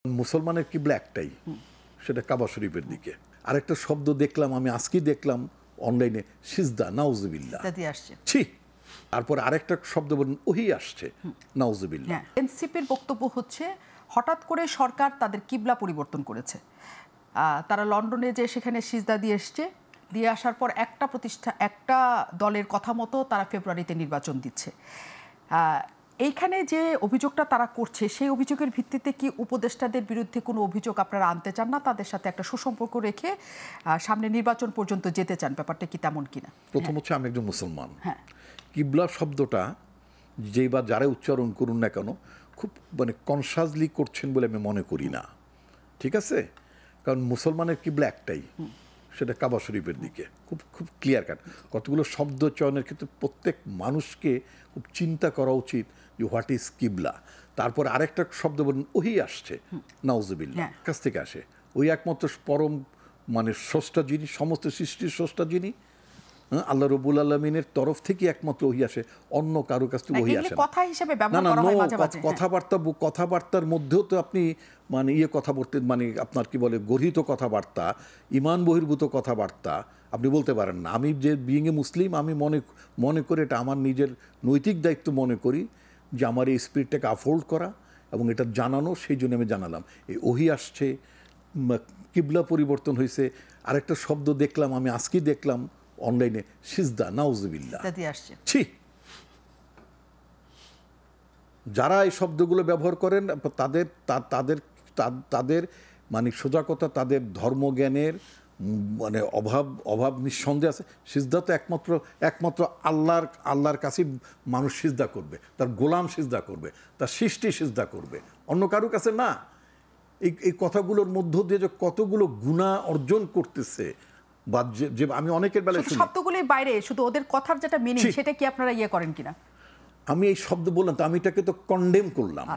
মুসলমানের কিবলা একটাই, সেটা কাবা শরীফের দিকে। আরেকটা শব্দ দেখলাম, আমি আজকেই দেখলাম অনলাইনে, সিজদা, নাউজুবিল্লাহ। ছি। তারপর আরেকটা শব্দ বলেন, ওহি আসছে, নাউজুবিল্লাহ। এনসিপির বক্তব্য হচ্ছে হঠাৎ করে সরকার তাদের কিবলা পরিবর্তন করেছে। তারা লন্ডনে যে সেখানে সিজদা দিয়ে এসছে, দিয়ে আসার পর একটা দলের কথা মতো তারা ফেব্রুয়ারিতে নির্বাচন দিচ্ছে। এইখানে যে অভিযোগটা তারা করছে, সেই অভিযোগের ভিত্তিতে কি উপদেষ্টাদের বিরুদ্ধে কোনো অভিযোগ আপনারা আনতে চান না, তাদের সাথে একটা সুসম্পর্ক রেখে সামনে নির্বাচন পর্যন্ত যেতে চান? ব্যাপারটা কি তেমন কিনা? প্রথম হচ্ছে, আমি একজন মুসলমান। কিবলা শব্দটা যেই বা যারা উচ্চারণ করুন না কেন, খুব কনসাসলি করছেন বলে আমি মনে করি না। ঠিক আছে? কারণ মুসলমানের কিবলা একটাই, সেটা কাবা শরীফের দিকে। খুব খুব ক্লিয়ার কাট। কতগুলো শব্দ চয়নের ক্ষেত্রে প্রত্যেক মানুষকে খুব চিন্তা করা উচিত যে হোয়াট ইজ কিবলা। তারপর আরেকটা শব্দ বলেন, ওহি আসছে, নাউজুবিল্লাহ, কাছ থেকে আসে। ওই একমাত্র পরম স্রষ্টা যিনি, সমস্ত সৃষ্টির স্রষ্টা যিনি, আল্লাহ রব্বুল আলামিনের তরফ থেকে একমাত্র ওহি আসে, অন্য কারো কাছ থেকে ওহি আসে না। না, কথাবার্তার মধ্যেও তো আপনি কথা বলতে, আপনার কি বলে, গর্হিত কথাবার্তা, ইমান বহির্ভূত কথাবার্তা আপনি বলতে পারেন না। আমি যে বিইং এ মুসলিম, আমি মনে করে এটা আমার নিজের নৈতিক দায়িত্ব মনে করি যে আমার এই স্পিরিটটাকে আফোল্ড করা এবং এটা জানানো, সেই জন্য আমি জানালাম। এই ওহি আসছে, কিবলা পরিবর্তন হয়েছে। আরেকটা শব্দ দেখলাম, আমি আজকেই দেখলাম অনলাইনে, সিজদা, নাউজুবিল্লাহ। ছি। যারা এই শব্দগুলো ব্যবহার করেন তাদের সোজা কথা, তাদের ধর্মজ্ঞানের অভাব নিঃসন্দেহে আছে। সিজদা তো একমাত্র আল্লাহর কাছে মানুষ সিজদা করবে, তার গোলাম সিজদা করবে, তার সৃষ্টি সিজদা করবে, অন্য কারো কাছে না। এই কথাগুলোর মধ্য দিয়ে যে কতগুলো গুনাহ অর্জন করতেছে, বা যে আমি অনেকের বেলায় শুনি, শব্দগুলোর বাইরে শুধু ওদের কথার যেটা মিনিং, সেটা কি আপনারা করেন কিনা? আমি এই শব্দ বললাম তো, আমি এটাকে তো কন্ডেম করলাম।